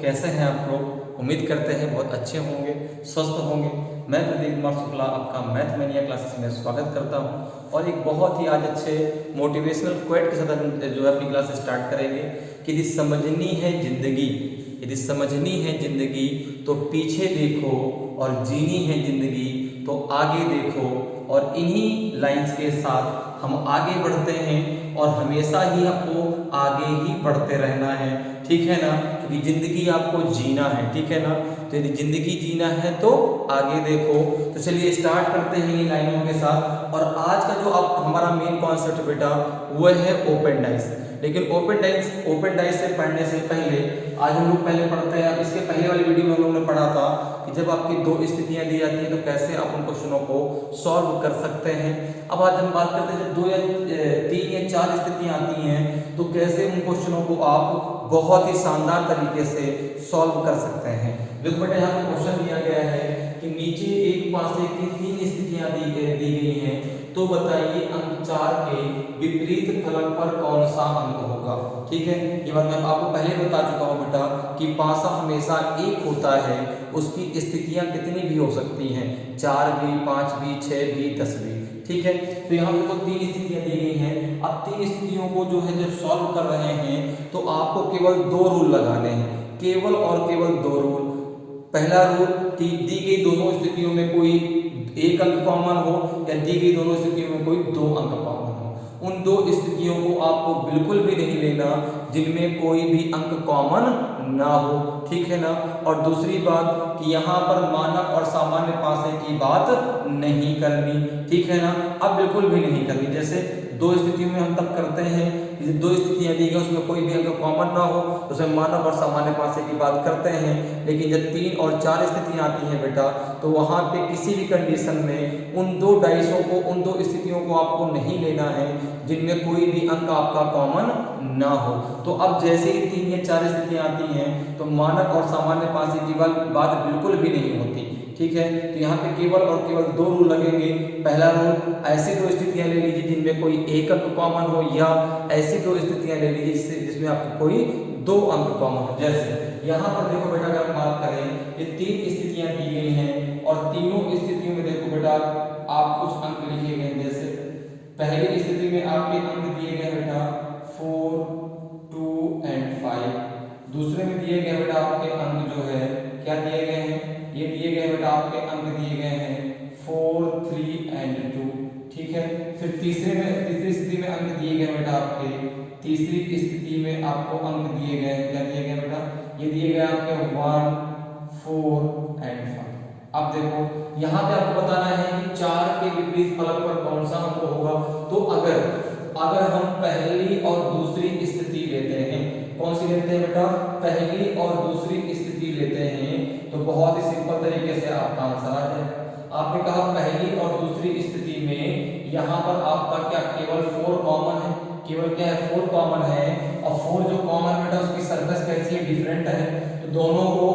कैसे हैं आप लोग? उम्मीद करते हैं बहुत अच्छे होंगे, स्वस्थ होंगे। मैं प्रदीप कुमार शुक्ला आपका मैथ मैनिया क्लासेस में स्वागत करता हूं और एक बहुत ही आज अच्छे मोटिवेशनल क्वेट के साथ जो है अपनी क्लास स्टार्ट करेंगे कि यदि समझनी है जिंदगी, यदि समझनी है जिंदगी तो पीछे देखो और जीनी है जिंदगी तो आगे देखो। और इन्हीं लाइंस के साथ हम आगे बढ़ते हैं और हमेशा ही आपको आगे ही बढ़ते रहना है, ठीक है ना, क्योंकि जिंदगी आपको जीना है, ठीक है ना। तो यदि जिंदगी जीना है तो आगे देखो। तो चलिए स्टार्ट करते हैं इन लाइनों के साथ। और आज का जो आप हमारा मेन कॉन्सेप्ट बेटा वो है ओपन डाइस। लेकिन ओपन डाइस से पढ़ने से पहले आज हम लोग पहले पढ़ते हैं, इसके पहले वाली वीडियो में हम लोग ने पढ़ा था कि जब आपकी दो स्थितियां दी जाती हैं तो कैसे आप उन क्वेश्चनों को सॉल्व कर सकते हैं। अब आज हम बात करते हैं जब 2 या 3 या 4 स्थितियां आती हैं तो कैसे उन क्वेश्चनों को आप बहुत ही शानदार तरीके से सॉल्व कर सकते हैं। देखो बेटा यहाँ पे क्वेश्चन दिया गया है कि नीचे एक पासे की 3 स्थितियां दी गई हैं, तो बताइए अंक 4 के विपरीत फलक पर कौन सा अंक होगा। ठीक है, ये बात मैं आपको पहले बता चुका हूँ बेटा कि पासा हमेशा एक होता है, उसकी स्थितियां कितनी भी हो सकती हैं, 4 भी, 5 भी, 6 भी, 10 भी। ठीक है, तो यहाँ पे तो 3 स्थितियां दी गई हैं। अब 3 स्थितियों को जो है जब सॉल्व कर रहे हैं तो आपको केवल 2 रूल लगाने हैं, केवल और केवल 2 रूल। पहला रूल, दी गई दोनों स्थितियों में कोई एक अंक कॉमन हो या दी गई दोनों स्थितियों में कोई 2 अंक कॉमन हो। उन 2 स्थितियों को आपको बिल्कुल भी नहीं लेना जिनमें कोई भी अंक कॉमन ना हो, ठीक है ना। और दूसरी बात कि यहाँ पर मानक और सामान्य पासे की बात नहीं करनी, ठीक है ना, अब बिल्कुल भी नहीं करनी। जैसे 2 स्थितियों में हम तब करते हैं, 2 स्थितियां दी गई उसमें कोई भी अंक कॉमन ना हो तो उसमें मानक और सामान्य पासे की बात करते हैं। लेकिन जब 3 और 4 स्थितियां आती हैं बेटा तो वहां पे किसी भी कंडीशन में उन 2 डाइसों को, उन 2 स्थितियों को आपको नहीं लेना है जिनमें कोई भी अंक आपका कॉमन ना हो। तो अब जैसे ही 3 या 4 स्थितियां आती हैं तो मानक और सामान्य पासे की बात बिल्कुल भी नहीं होती, ठीक है। तो यहाँ पे केवल और केवल 2 रूल लगेंगे। पहला रूल, ऐसी 2 स्थितियां ले लीजिए जिनमें कोई एक अंक कॉमन हो, या ऐसी 2 स्थितियां ले लीजिए जिसमें आपको कोई 2 अंक कॉमन हो। जैसे यहाँ पर देखो बेटा अगर हम बात करें, ये 3 स्थितियां दी गई हैं और तीनों स्थितियों में देखो बेटा आप कुछ अंक लिखे गए। जैसे पहली स्थिति में आपके अंक दिए गए बेटा 4, 2 एंड 5। दूसरे में दिए गए बेटा आपके अंक जो है क्या दिए गए हैं, ये दिए गए बेटा आपके अंक दिए गए हैं 4, 3 एंड 2, ठीक है। फिर तीसरी स्थिति में अंक दिए गए बेटा आपके, तीसरी स्थिति में आपको अंक दिए गए, क्या दिए गए बेटा, ये दिए गए आपके 1, 4 एंड 5। अब देखो यहाँ पे आपको बताना है कि 4 के विपरीत फलक पर कौन सा अंक होगा। तो अगर हम पहली और दूसरी स्थिति लेते हैं, कौन सी लेते हैं बेटा, पहली और दूसरी स्थिति लेते हैं, तो बहुत ही सिंपल तरीके से आपका आंसर आ जाएगा। आपने कहा पहली और दूसरी स्थिति में यहाँ पर आपका क्या केवल 4 कॉमन है, केवल क्या है 4 कॉमन है। और 4 जो कॉमन है बेटा उसकी सरफेस कैसी है, डिफरेंट है। तो दोनों को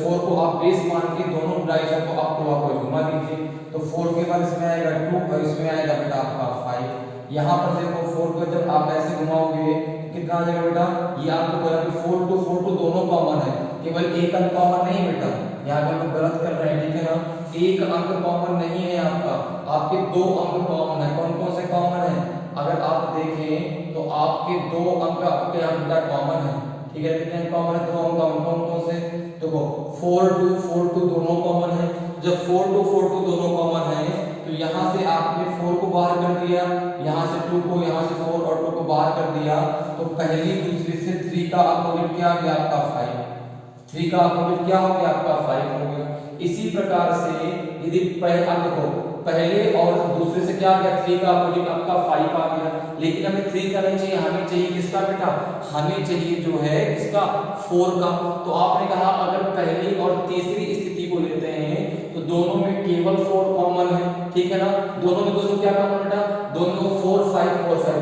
4 को आप बेस मान के दोनों डाइसों को आप क्लॉकवाइज घुमा दीजिए। तो 4 के बाद इसमें आएगा 2 और इसमें आएगा बेटा आपका 5। यहाँ पर देखो 4 को जब आप ऐसे घुमाओगे कितना आ जाएगा बेटा, ये आपको बोला कि 4 to दोनों कॉमन है, केवल एक अंक कॉमन नहीं बेटा, यहाँ पे हम गलत कर रहे हैं, ठीक है ना। एक अंक कॉमन नहीं है आपका, आपके 2 अंक कॉमन है। कौन कौन से कॉमन है, अगर आप देखें तो आपके 2 अंक आपके यहाँ बेटा कॉमन है, ठीक है। कितने कॉमन है, 2 अंक कौन कौन से, देखो 4 to दोनों कॉमन है। जब 4 to दोनों कॉमन है तो यहाँ से आपने 4 को बाहर कर दिया, यहाँ से 2 को, यहाँ से 4 और 2 को बाहर कर दिया, तो पहली दूसरी से 3 का अपोजिट क्या आ गया आपका 5। 3 का अपोजिट क्या हो गया आपका 5 हो गया। इसी प्रकार से यदि पहले और दूसरे से क्या आ गया, 3 का अपोजिट आपका 5 आ गया। लेकिन हमें 3 का नहीं चाहिए, हमें चाहिए किसका बेटा, हमें चाहिए जो है किसका, 4 का। तो आपने कहा अगर पहली और तीसरी स्थिति को लेते हैं तो दोनों में केवल 4 कॉमन है, ठीक है ना। दोनों में दोस्तों क्या कॉमन बेटा, दोनों में 4, 5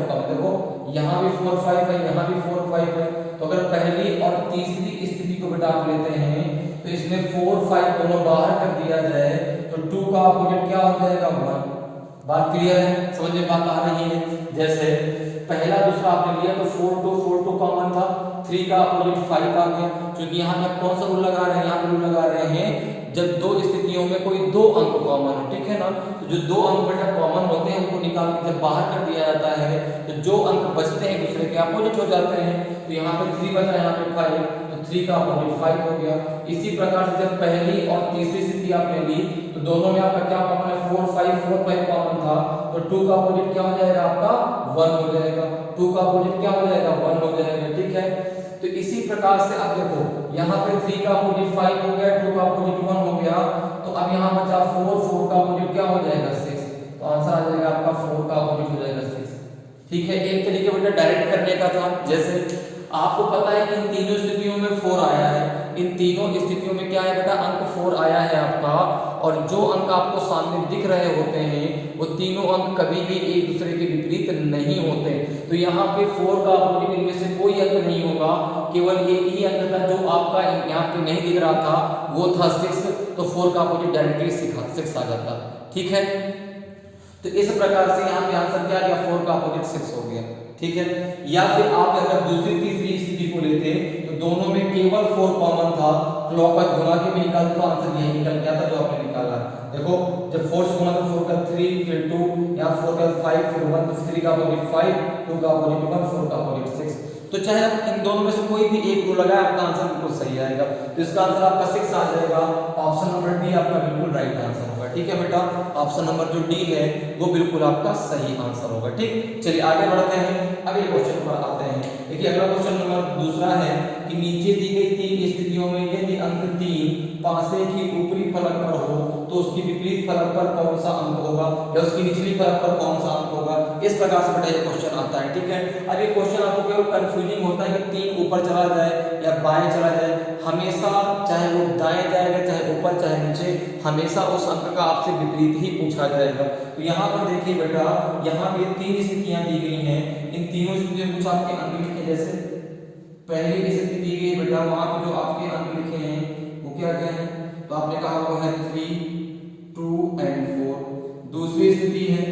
कॉमन। देखो यहाँ भी 4, 5 है, यहाँ भी 4, 5 है। तो अगर पहली और तीसरी स्थिति को बेटा आप लेते हैं तो इसमें 4, 5 दोनों बाहर कर दिया जाए तो 2 का अपोजिट क्या हो जाएगा 1। बात क्लियर है, समझ में बात आ रही है। जैसे पहला दूसरा आपने लिया तो 4 2 कॉमन था, 3 का अपोजिट 5 आ गया। क्योंकि यहाँ पे कौन सा रूल लगा रहे हैं, यहाँ पे रूल लगा रहे हैं जब दो स्थितियों में कोई दो अंक कॉमन हो, ठीक है ना। तो जो दो अंक बेटा कॉमन होते हैं उनको निकाल के जब बाहर कर दिया जाता है तो जो अंक बचते हैं दूसरे के अपोजिट हो जाते हैं। तो यहाँ पे 3 बचा, यहाँ पे 5, तो 3 का अपोजिट 5 हो गया। इसी प्रकार से जब पहली और तीसरी स्थिति आपने ली तो दोनों में आपका क्या कॉमन है, 4 5 कॉमन था, तो 2 का अपोजिट क्या हो जाएगा आपका 1 हो जाएगा, 2 का अपोजिट क्या हो जाएगा 1 हो जाएगा, ठीक है। तो इसी प्रकार से आप देखो यहाँ पे 3 का अपोजिट 5 हो गया, 2 का अपोजिट 1 हो गया, तो अब यहाँ बचा 4 का अपोजिट क्या हो जाएगा 6, तो आंसर आ जाएगा आपका 4 का अपोजिट हो जाएगा 6, ठीक है। एक तरीके बेटा डायरेक्ट करने का था, जैसे आपको पता है कि इन तीनों स्थितियों में 4 आया है, इन तीनों स्थितियों में क्या है बेटा अंक 4 आया है आपका, और जो अंक आपको सामने दिख रहे होते हैं वो तीनों अंक कभी भी एक दूसरे के विपरीत नहीं होते। तो यहाँ पे 4 का अपोजिट इनमें से कोई अंक नहीं होगा, केवल एक ही अंक था जो आपका यहाँ पे नहीं दिख रहा था, वो था 6, तो 4 का अपोजिट डायरेक्टली 6 आ जाता, ठीक है। तो इस प्रकार से यहाँ पे आंसर क्या आ गया, 4 का अपोजिट 6 हो गया, ठीक है। या फिर आप अगर दूसरी तीसरी स्थिति को लेते तो दोनों में केवल 4 कॉमन था, क्लॉकवाइज घुमा के भी निकालते तो आंसर यही निकल गया था जो आपने निकाला। देखो जब 4 से घुमा तो 4 का 3 फिर 2, यहाँ 4 का 5 फिर 1, तो 3 का अपोजिट 5, 2 का अपोजिट 1, 4 का अपोजिट 6। तो चाहे आप इन दोनों में से कोई भी एक रूल लगाए आपका आंसर बिल्कुल सही आएगा। तो इसका आंसर आपका 6 आ जाएगा, ऑप्शन नंबर डी आपका बिल्कुल राइट आंसर होगा, ठीक है बेटा। ऑप्शन नंबर जो डी है वो बिल्कुल आपका सही आंसर होगा, ठीक। चलिए आगे बढ़ते हैं, अगले क्वेश्चन पर आते हैं। देखिए अगला क्वेश्चन नंबर दूसरा है कि नीचे दी गई तीन स्थितियों में यदि अंक 3 पासे की ऊपरी फलक पर हो तो उसकी विपरीत फलक पर कौन सा अंक होगा, या उसकी निचली फलक पर कौन सा अंक होगा। इस प्रकार से बेटा ये क्वेश्चन आता है, ठीक है। अब ये क्वेश्चन आपको केवल कंफ्यूजिंग होता है कि 3 ऊपर चला जाए या बाएं चला जाए, हमेशा चाहे वो दाएं जाएगा चाहे ऊपर चाहे नीचे, हमेशा उस अंक का आपसे विपरीत ही पूछा जाएगा। तो यहाँ पर देखिए बेटा, यहाँ पे 3 स्थितियां दी गई हैं, इन तीनों स्थितियों में कुछ आपके अंक लिखे, जैसे पहली स्थिति दी गई बेटा, वहां पे जो आपके अंक लिखे हैं वो क्या क्या है, तो आपने कहा वो है 3 2 एंड 4। दूसरी स्थिति है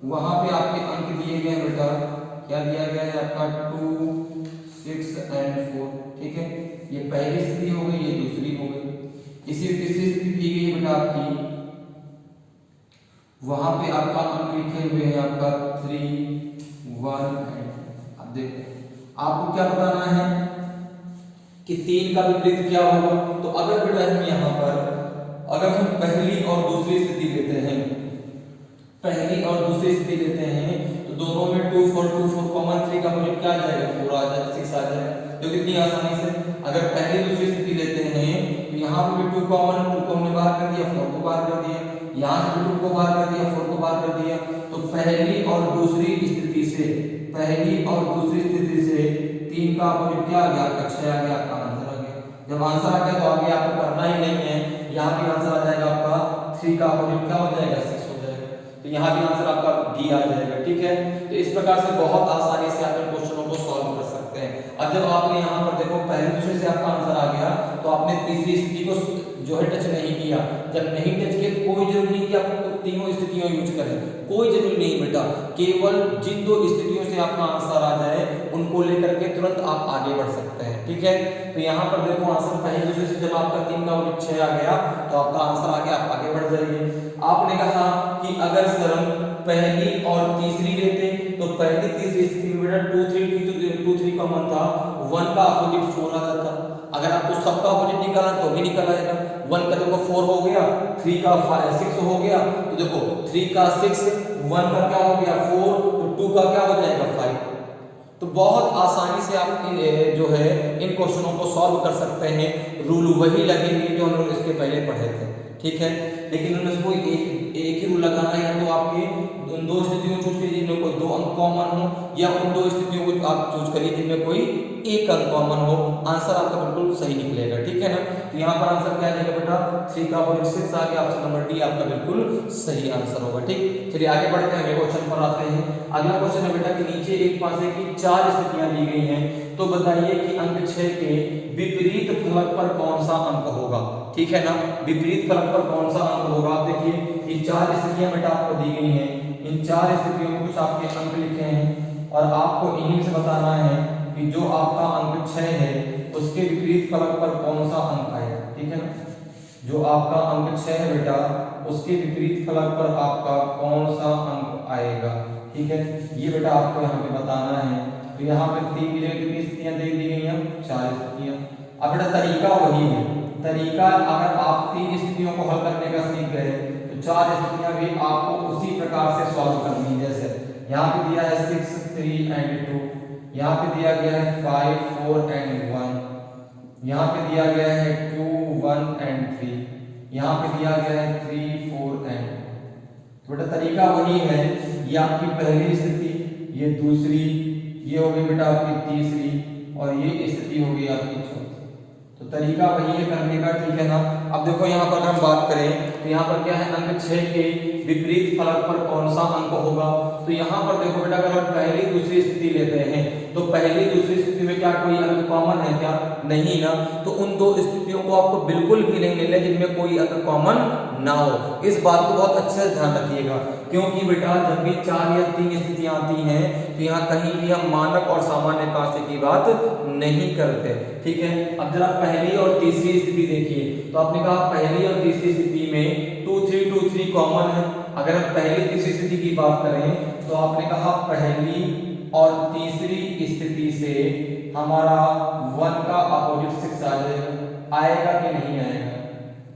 वहां पे आपके अंक दिए गए बेटा, क्या दिया गया है आपका 2 6 एंड 4, ठीक है। ये पहली स्थिति हो गई, ये दूसरी हो गई। इसी तीसरी स्थिति दी गई बेटा आपकी, वहां पे आपका अंक लिखे हुए हैं आपका 3 1 एंड। अब देखो आपको क्या बताना है कि 3 का विपरीत क्या होगा। तो अगर बेटा हम यहाँ पर अगर हम पहली और दूसरी स्थिति लेते हैं, पहली और दूसरी स्थिति लेते हैं तो दोनों में 2 4 कॉमन, 3 का अपोजिट क्या आ जाएगा 4 आ जाएगा, 6 आ जाएगा, जो कितनी आसानी से। अगर पहली दूसरी स्थिति लेते हैं तो यहाँ पे भी 2 कॉमन, 2 को हमने बाहर कर दिया, 4 को बाहर कर दिया, यहाँ से भी 2 को बाहर कर दिया, 4 को बाहर कर दिया। तो पहली और दूसरी स्थिति से 3 का अपोजिट क्या आ गया आपका 6 आ गया, आपका आंसर आ गया। जब आंसर आ गया तो आगे आपको करना ही नहीं है, यहाँ भी आंसर आ जाएगा आपका 3 का अपोजिट क्या हो जाएगा 6 हो जाएगा, तो यहाँ भी आंसर आपका डी आ जाएगा, ठीक है। तो इस प्रकार से बहुत आसानी से आप इन क्वेश्चनों को सॉल्व कर सकते हैं। अब जब आपने यहाँ पर देखो पहले दूसरे से आपका आंसर आ गया तो आपने तीसरी स्थिति को जो है टच नहीं किया। जब नहीं टच किया तो कोई जरूरी नहीं कि आप तीनों स्थितियों यूज करें, कोई जरूरी नहीं बेटा, केवल जिन 2 स्थितियों से आपका आंसर आ जाए उनको लेकर के तुरंत आप आगे बढ़ सकते हैं, ठीक है। तो यहाँ पर देखो आंसर पहले दूसरे से जब आपका 3 का अपोजिट 6 आ गया तो आपका आंसर आ गया, आप आगे बढ़ जाइए। आपने कहा कि अगर सर हम पहली और तीसरी लेते तो पहली तीसरी स्थिति में बेटा 2 3 कॉमन था, 1 का अपोजिट 4 आ जाता। अगर आपको सबका अपोजिट निकालना तो भी निकल आएगा, 1 का देखो 4 हो गया, 3 का 6 हो गया, तो देखो 3 का 6, 1 का क्या हो गया 4, तो 2 का क्या हो जाएगा 5। तो बहुत आसानी से आप जो है इन क्वेश्चनों को सॉल्व कर सकते हैं। रूल वही लगेंगे जो हम लोग इसके पहले पढ़े थे, ठीक है। लेकिन उनमें से कोई एक ही रूल लगाना है, तो आपके उन 2 स्थितियों को चूज कीजिए जिनमें कोई 2 अंक कॉमन हो, या उन 2 स्थितियों को आप चूज करिए जिनमें कोई एक अंक कॉमन हो, आंसर आपका बिल्कुल सही निकलेगा, ठीक है ना। तो यहाँ पर आंसर क्या आएगा बेटा 3 का अपोजिट 6 आ गया, ऑप्शन नंबर डी आपका बिल्कुल सही आंसर होगा, ठीक। चलिए आगे बढ़ते हैं, अगले क्वेश्चन पर आते हैं। अगला क्वेश्चन है बेटा कि नीचे एक पासे की 4 स्थितियां दी गई हैं, तो बताइए कि अंक 6 के विपरीत फलक पर कौन सा अंक होगा, ठीक है ना। विपरीत फलक पर कौन सा अंक होगा, आप देखिए ये 4 स्थितियां बेटा आपको दी गई हैं, इन 4 स्थितियों में कुछ आपके अंक लिखे हैं, और आपको इन्हीं से बताना है कि जो आपका अंक 6 है उसके विपरीत फलक पर कौन सा अंक आएगा। ठीक है ना, जो आपका अंक 6 है बेटा उसके विपरीत फलक पर आपका कौन सा अंक आएगा। ठीक है, ये बेटा आपको यहाँ पे बताना है। तो यहाँ पे 3 की जगह कितनी स्थितियां दे दी गई हैं, 4 स्थितियां। अब बेटा तरीका वही है, तरीका अगर आप 3 स्थितियों को हल करने का सीख गए तो 4 स्थितियां भी आपको उसी प्रकार से सॉल्व करनी है। जैसे यहाँ पे दिया है 6, 3 and 2, यहाँ पे दिया गया है 5, 4 and 1, यहाँ पे दिया गया है 2, 1 and 3, यहाँ पे दिया गया है 3, 4 and 2। बेटा तरीका वही है, ये आपकी पहली स्थिति, ये दूसरी, ये हो गई बेटा आपकी तीसरी और ये स्थिति हो गई आपकी चौथी। तो तरीका वही है करने का। ठीक है ना, अब देखो यहाँ पर अगर हम बात करें तो यहाँ पर क्या है, अंक 6 के विपरीत फलक पर कौन सा अंक होगा। तो यहाँ पर देखो बेटा अगर हम पहली दूसरी स्थिति लेते हैं तो पहली दूसरी स्थिति में क्या कोई अंक कॉमन है क्या, नहीं ना। तो उन दो स्थितियों को आपको बिल्कुल भी नहीं लेना जिनमें कोई अंक कॉमन ना हो। इस बात को बहुत अच्छे से ध्यान रखिएगा, क्योंकि बेटा जब भी 4 या 3 स्थितियां आती हैं तो यहाँ कहीं भी हम मानक और सामान्य कांसे की बात नहीं करते। ठीक है, अब जरा पहली और तीसरी स्थिति देखिए। तो आपने कहा पहली और तीसरी स्थिति में 2, 3, 2, 3 कॉमन है। अगर हम पहली तीसरी स्थिति की बात करें तो आपने कहा पहली और तीसरी स्थिति से हमारा 1 का अपोजिट 6 आ जाएगा, आएगा कि नहीं आएगा।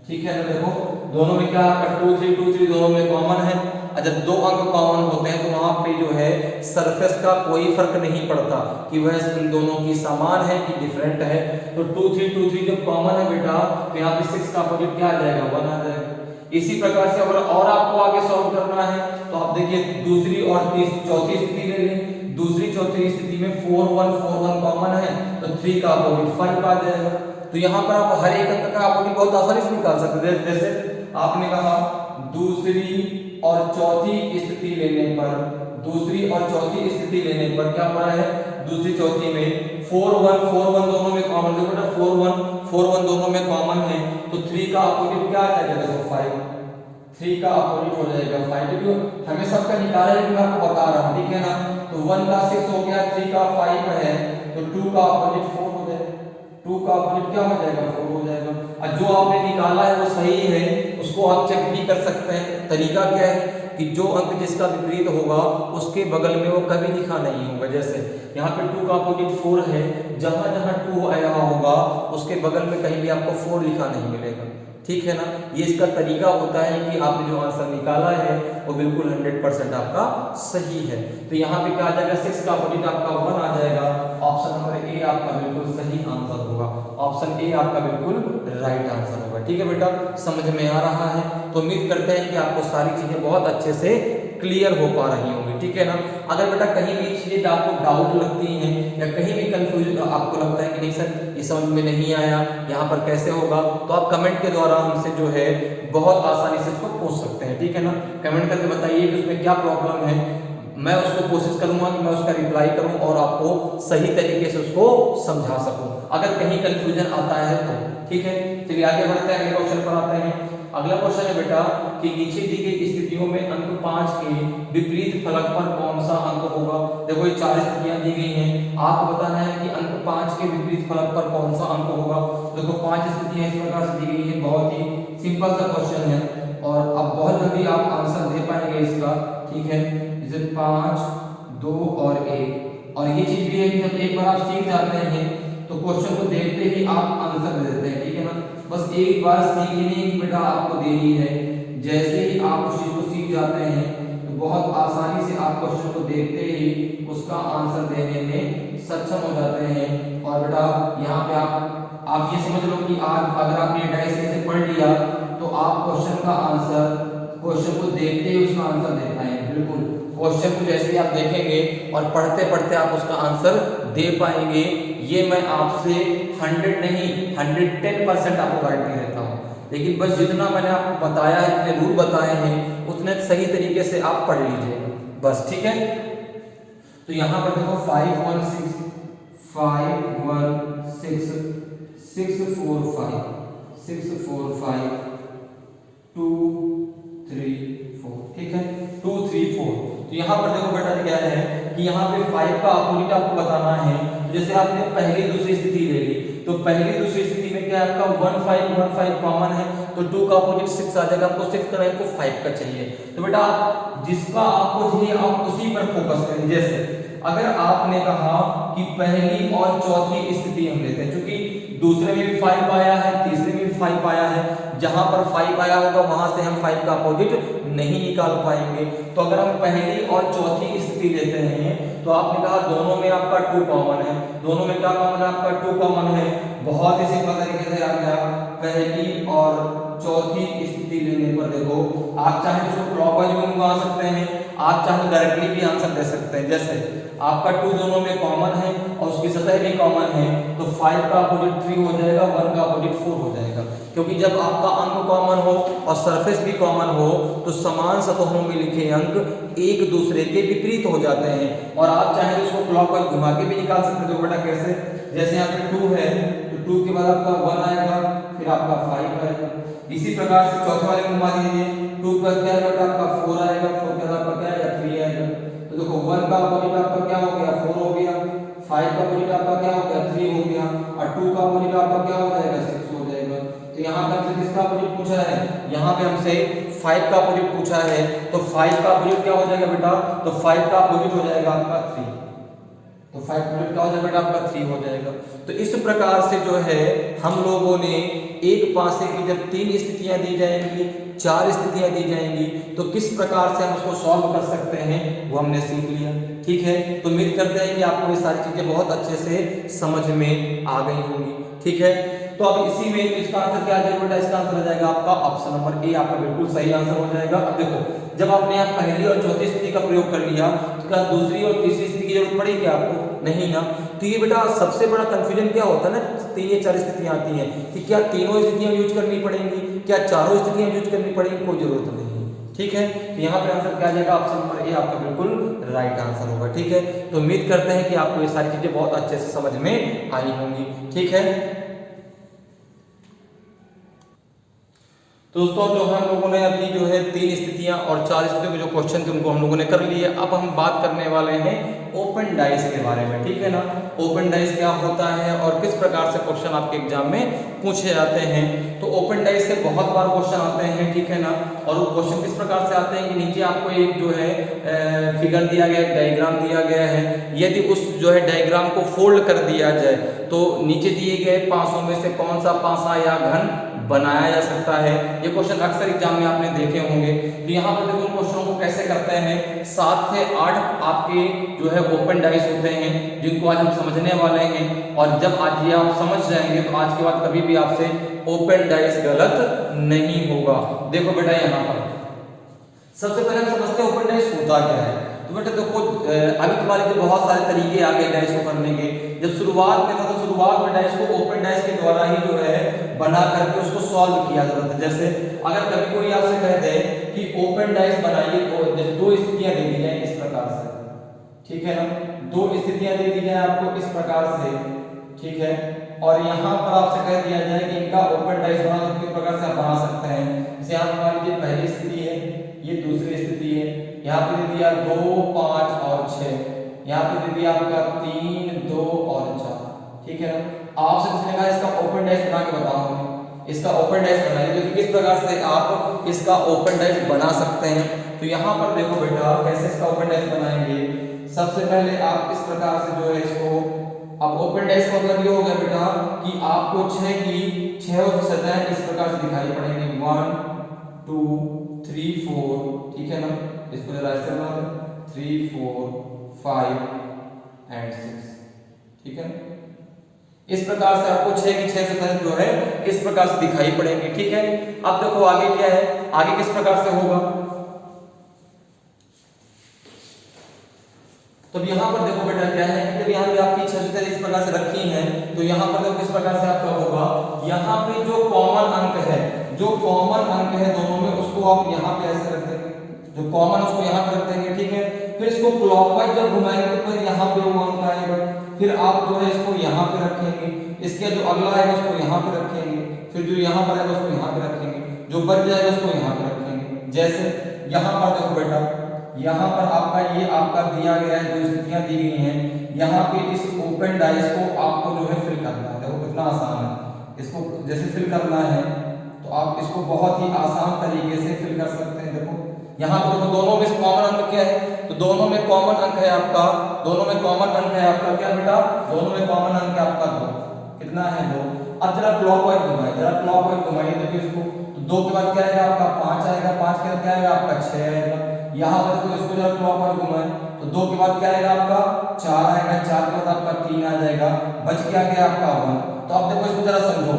ठीक है ना, देखो दोनों में क्या 2, 3, 2, 3 दोनों में कॉमन है। जब दो अंक कॉमन होते हैं तो वहां पे जो है सरफेस का कोई फर्क नहीं पड़ता कि वह इन दोनों की समान है कि डिफरेंट है। तो 2, 3, 2, 3 जब कॉमन है बेटा तो यहाँ पे 6 का अपोजिट क्या आ जाएगा, 1 आ जाएगा। इसी प्रकार से अगर और आपको आगे सॉल्व करना है तो आप देखिए दूसरी और चौथी स्थिति ले लें। दूसरी चौथी स्थिति में 4, 1, 4, 1 कॉमन है तो 3 का अपोजिट 5 आ जाएगा। तो यहाँ पर आप हर एक अंक का अपोजिट बहुत आसानी से निकाल सकते हैं। जैसे आपने कहा दूसरी और चौथी स्थिति लेने पर, दूसरी और चौथी स्थिति लेने पर क्या पड़ा है, दूसरी चौथी में 4, 1, 4, 1 दोनों में कॉमन, देखो बेटा 4, 1, 4, 1 दोनों में कॉमन है तो 3 का अपोजिट क्या आ जाएगा, देखो 5, 3 का अपोजिट हो जाएगा 5। क्योंकि हमें सबका निकाला है, मैं आपको बता रहा हूँ। ठीक है ना, तो 1 का 6 हो गया, 3 का 5 है तो 2 का अपोजिट 4 हो जाएगा, 2 का अपोजिट क्या हो जाएगा, 4 हो जाएगा। और जो आपने निकाला है वो सही है, उसको आप चेक भी कर सकते हैं। तरीका क्या है कि जो अंक जिसका विपरीत होगा उसके बगल में वो कभी लिखा नहीं होगा। जैसे यहाँ पे 2 का अपोजिट 4 है, जहां जहां 2 आया होगा उसके बगल में कहीं भी आपको 4 लिखा नहीं मिलेगा। ठीक है ना, ये इसका तरीका होता है कि आपने जो आंसर निकाला है वो बिल्कुल 100% आपका सही है। तो यहाँ पे क्या आ जाएगा, 6 का अपोजिट आपका 1 आ जाएगा। ऑप्शन नंबर ए आपका बिल्कुल सही आंसर होगा, ऑप्शन ए आपका बिल्कुल राइट आंसर होगा। ठीक है बेटा, समझ में आ रहा है? तो उम्मीद करते हैं कि आपको सारी चीजें बहुत अच्छे से क्लियर हो पा रही होंगी। ठीक है ना, अगर बेटा कहीं भी चीजें आपको डाउट लगती हैं या कहीं भी कंफ्यूजन आपको लगता है कि नहीं सर ये समझ में नहीं आया, यहाँ पर कैसे होगा, तो आप कमेंट के द्वारा हमसे जो है बहुत आसानी से इसको पूछ सकते हैं। ठीक है ना, कमेंट करके बताइए कि उसमें क्या प्रॉब्लम है, मैं उसको कोशिश करूंगा कि मैं उसका रिप्लाई करूं और आपको सही तरीके से उसको समझा सकूं अगर कहीं कंफ्यूजन आता है तो। ठीक है, चलिए आगे बढ़ते हैं, अगले क्वेश्चन पर आते हैं। अगला क्वेश्चन है बेटा कि नीचे दी गई स्थितियों में अंक 5 के विपरीत फलक पर कौन सा अंक होगा। देखो ये 4 स्थितियां दी गई हैं, आपको बताना है कि अंक 5 के विपरीत फलक पर कौन सा अंक होगा। देखो 5 स्थितियां इस प्रकार से दी गई है, बहुत ही सिंपल सा क्वेश्चन है और अब बहुत जल्दी आप आंसर दे पाएंगे इसका। ठीक है, जैसे 5, 2 और 1, और ये चीज भी है कि जब एक बार आप सीख जाते हैं तो क्वेश्चन को देखते ही आप आंसर दे देते हैं। ठीक है ना, बस एक बार सीखने की बेटा आपको देरी है, जैसे ही आप उस चीज को सीख जाते हैं तो बहुत आसानी से आप क्वेश्चन को देखते ही उसका आंसर देने में सक्षम हो जाते हैं। और बेटा यहाँ पे आप ये समझ लो कि आज अगर आपने डायस से पढ़ लिया तो आप क्वेश्चन का आंसर, क्वेश्चन को देखते ही उसका आंसर दे पाएंगे। बिल्कुल क्वेश्चन को जैसे ही आप देखेंगे और पढ़ते पढ़ते आप उसका आंसर दे पाएंगे, ये मैं आपसे 100 नहीं 110% आपको गारंटी देता हूँ। लेकिन बस जितना मैंने आपको बताया है, इतने रूल बताए हैं, उतने सही तरीके से आप पढ़ लीजिए बस। ठीक है, तो यहाँ पर देखो 5, 1, 6, 5, 1, 6, 6, 4, 5, 6, 4, 5, 2, 3, 4। ठीक है, 2, 3, 4। तो यहाँ पर देखो बेटा क्या है कि यहाँ पे 5 का अपोजिट आपको बताना है। तो जैसे आपने पहली दूसरी स्थिति ले ली, तो पहली दूसरी स्थिति में क्या है आपका 1 5 1 5 कॉमन है, तो 2 का अपोजिट 6 आ जाएगा। आपको 6 का हमको 5 का चाहिए। तो बेटा जिसका आपको चाहिए आप उसी पर फोकस करें। जैसे अगर आपने कहा कि पहली और चौथी स्थिति हम लेते हैं, क्योंकि दूसरे में भी 5 आया है, तीसरे में भी 5 आया है, जहां पर 5 आया होगा वहां से हम 5 का अपोजिट नहीं निकाल पाएंगे। तो अगर हम पहली और चौथी स्थिति लेते हैं तो आपने कहा दोनों में आपका 2 कॉमन है, दोनों में क्या कॉमन है आपका 2 कॉमन है। बहुत ही सिंपल तरीके से आ गया, पहली और चौथी स्थिति लेने पर देखो आप चाहे तो क्लॉकवाइज भी घुमा सकते हैं, आप चाहे डायरेक्टली भी आंसर दे सकते हैं। जैसे आपका 2 दोनों में कॉमन है और उसकी सतह भी कॉमन है, तो 5 का अपोजिट 3 हो जाएगा, 1 का अपोजिट 4 हो जाएगा। क्योंकि जब आपका अंक कॉमन हो और सरफेस भी कॉमन हो तो समान सतहों में लिखे अंक एक दूसरे के विपरीत हो जाते हैं। और आप चाहे तो उसको क्लॉकवाइज घुमा के भी निकाल सकते हो। तो बेटा कैसे, जैसे यहाँ पे 2 है तो 2 के बाद आपका 1 आएगा, फिर आपका 5 आएगा। इसी प्रकार से चौथे वाले को घुमा दीजिए, 2 का क्या बेटा आपका 4 आएगा, 4 के बाद आपका क्या आएगा 3 आएगा। तो देखो 1 का अपोजिट आपका क्या हो गया 4 हो गया, 5 का अपोजिट आपका क्या हो गया 3 हो गया, और 2 का अपोजिट आपका क्या हो जाएगा 6 हो जाएगा। तो यहाँ पे हमसे किसका अपोजिट पूछा है, यहाँ पे हमसे 5 का अपोजिट पूछा है, तो 5 का अपोजिट क्या हो जाएगा बेटा, तो 5 का अपोजिट हो जाएगा आपका 3। तो 5 का अपोजिट क्या हो जाएगा बेटा आपका 3 हो जाएगा। तो इस प्रकार से जो है हम लोगों ने एक पासे की जब 3 स्थितियां दी जाएंगी, 4 स्थितियां दी जाएंगी, तो किस प्रकार से हम उसको सॉल्व कर सकते हैं वो हमने सीख लिया। ठीक है, तो उम्मीद करते हैं कि आपको ये सारी चीजें बहुत अच्छे से समझ में आ गई होंगी। ठीक है, तो अब इसी में इसका आंसर क्या आ जाएगा बेटा, इसका आंसर आ जाएगा आपका ऑप्शन नंबर ए, आपका बिल्कुल सही आंसर हो जाएगा। अब देखो जब आपने यहाँ पहली और चौथी स्थिति का प्रयोग कर लिया तो क्या दूसरी और तीसरी स्थिति की जरूरत पड़ेगी आपको, नहीं ना। तो ये बेटा सबसे बड़ा कंफ्यूजन क्या होता है ना, 3 या 4 स्थितियां आती हैं कि क्या तीनों स्थितियां यूज करनी पड़ेंगी, क्या चारों स्थितियां यूज करनी पड़ेंगी, कोई जरूरत नहीं। ठीक है, तो यहाँ पे आंसर क्या आ जाएगा, ऑप्शन नंबर ए आपका बिल्कुल राइट आंसर होगा। ठीक है, तो उम्मीद करते हैं कि आपको ये सारी चीजें बहुत अच्छे से समझ में आई होंगी। ठीक है, तो दोस्तों जो हम लोगों ने अपनी जो है 3 स्थितियां और 4 स्थितियों के जो क्वेश्चन थे उनको हम लोगों ने कर लिए। अब हम बात करने वाले हैं ओपन डाइस के बारे में। ठीक है ना, ओपन डाइस क्या होता है और किस प्रकार से क्वेश्चन आपके एग्जाम में पूछे जाते हैं। तो ओपन डाइस से बहुत बार क्वेश्चन आते हैं। ठीक है ना, और वो क्वेश्चन किस प्रकार से आते हैं कि नीचे आपको एक जो है फिगर दिया गया है, डायग्राम दिया गया है। यदि उस जो है डायग्राम को फोल्ड कर दिया जाए तो नीचे दिए गए पासों में से कौन सा पासा या घन बनाया जा सकता है। ये क्वेश्चन अक्सर एग्जाम में आपने देखे होंगे। तो यहाँ पर देखो क्वेश्चनों को कैसे करते हैं, 7 से 8 आपके जो है ओपन डाइस होते हैं जिनको आज हम समझने वाले हैं। और जब आज ये आप समझ जाएंगे तो आज के बाद कभी भी आपसे ओपन डाइस गलत नहीं होगा। देखो बेटा यहाँ पर सबसे पहले हम समझते हैं ओपन डाइस होता क्या है। तो बेटा देखो अभी तुम्हारे लिए बहुत सारे तरीके आ गए डाइस को करने के। जब शुरुआत में था तो शुरुआत में डाइस को ओपन डाइस के द्वारा ही जो है बना करके उसको सॉल्व किया जाता था। जैसे अगर कभी कोई आपसे कह दे कि ओपन डाइस बनाइए तो जैसे 2 स्थितियां दे दी जाए इस प्रकार से। ठीक है ना, 2 स्थितियां दे दी जाए आपको इस प्रकार से। ठीक है, और यहाँ पर आपसे कह दिया जाए कि इनका ओपन डाइस बना तो किस प्रकार से आप बना सकते हैं। जैसे यहाँ मान लीजिए पहली स्थिति है, ये दूसरी स्थिति है, यहाँ पे दे दिया 2 5 और 6, यहाँ पे दे दिया आपका 3 2 और 4। ठीक है ना, आपसे पूछने का इसका ओपन डाइस बना के बताओ, इसका ओपन डाइस बनाइए तो किस प्रकार से आप इसका ओपन डाइस बना सकते हैं। तो यहाँ पर देखो बेटा कैसे इसका ओपन डाइस बनाएंगे। सबसे पहले आप इस प्रकार से जो है इसको, अब ओपन डाइस का मतलब ये हो गया बेटा कि आपको 6 की 6 सतह इस प्रकार से दिखाई पड़ेंगी, 1 2 3 4। ठीक है ना, इसको जरा ऐसे बना 3 4 5 एंड 6। ठीक है, इस प्रकार से आपको 6 की 6 सतह जो है इस प्रकार से दिखाई पड़ेंगे। ठीक है, अब देखो आगे क्या है, आगे किस प्रकार से होगा। तो यहाँ पर देखो बेटा क्या है कि जब यहाँ पे आपकी 6 सतह इस प्रकार से रखी हैं तो यहाँ पर देखो किस प्रकार से आपका होगा। यहाँ पे जो कॉमन अंक है, जो कॉमन अंक है दोनों में उसको आप यहाँ पे ऐसे रख देंगे, जो कॉमन उसको यहाँ पे रख देंगे। ठीक है, फिर इसको क्लॉकवाइज जब घुमाएंगे तो फिर यहाँ पे वो अंक आएगा, फिर आप जो है इसको यहाँ पे रखेंगे, इसके जो अगला आएगा उसको यहाँ पे रखेंगे, फिर जो यहाँ पर आएगा उसको यहाँ पे रखेंगे, जो बच जाएगा उसको यहाँ पे रखेंगे। जैसे यहाँ पर देखो बेटा यहाँ पर आपका ये आपका दिया गया है, जो स्थितियां दी गई हैं, यहाँ पे इस ओपन डाइस को आपको जो है फिल करना है। देखो कितना आसान है, इसको जैसे फिल करना है तो आप इसको बहुत ही आसान तरीके से फिल कर सकते हैं। देखो यहाँ पर देखो दोनों में कॉमन अंक क्या है, तो दोनों में कॉमन अंक है आपका, दोनों में कॉमन अंक है आपका क्या बेटा, दोनों में कॉमन अंक है आपका 2। कितना है 2। अब जरा क्लॉकवाइज घुमाइए, जरा क्लॉकवाइज घुमाइए, देखिए इसको, तो 2 के बाद क्या आएगा आपका 5 आएगा, 5 के बाद क्या आएगा आपका 6 आएगा। यहाँ पर देखो इसको जरा क्लॉकवाइज घुमाएं तो 2 के बाद क्या आएगा आपका 4 आएगा, 4 के बाद आपका 3 आ जाएगा, बच क्या गया आपका 1। तो अब देखो इसको जरा समझो,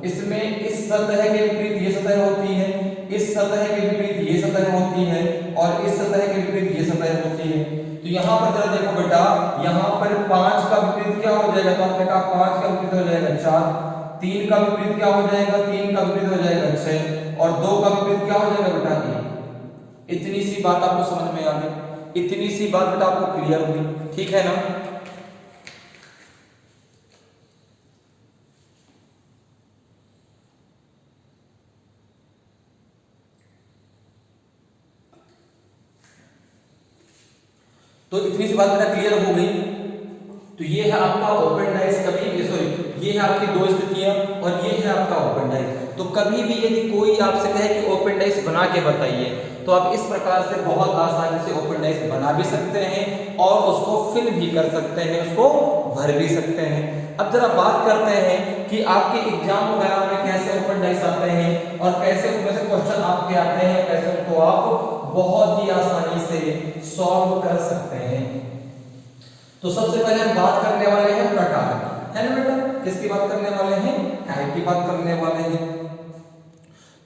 इसमें इस सतह के विपरीत ये सतह होती है, इस सतह के विपरीत ये सतह होती है, और इस सतह के विपरीत ये सतह होती है। तो यहाँ पर जरा देखो बेटा, यहाँ पर 5 का विपरीत क्या हो जाएगा, तो आपने कहा 5 का विपरीत हो जाएगा 4, 3 का विपरीत क्या हो जाएगा, 3 का विपरीत हो जाएगा 6, और 2 का विपरीत क्या हो जाएगा बेटा 1। इतनी सी बात आपको समझ में आ गई, इतनी सी बात बेटा आपको क्लियर हुई, ठीक है ना। तो इतनी सी बात बेटा क्लियर हो गई। तो ये है आपका ओपन डाइस, कभी सॉरी ये है आपकी 2 स्थितियां और ये है आपका ओपन डाइस। तो कभी भी यदि कोई आपसे कहे कि ओपन डाइस बना के बताइए, तो आप इस प्रकार से बहुत आसानी से ओपन डाइस बना भी सकते हैं और उसको फिल भी कर सकते हैं, उसको भर भी सकते हैं। अब जरा बात करते हैं कि आपके एग्जाम वगैरह में कैसे ओपन डाइस आते हैं और कैसे उनमें से क्वेश्चन आपके आते हैं, कैसे उनको आप बहुत ही आसानी से सॉल्व कर सकते हैं। तो सबसे पहले हम बात करने वाले हैं प्रकार की, है ना बेटा, किसकी बात करने वाले हैं, टाइप की बात करने वाले हैं।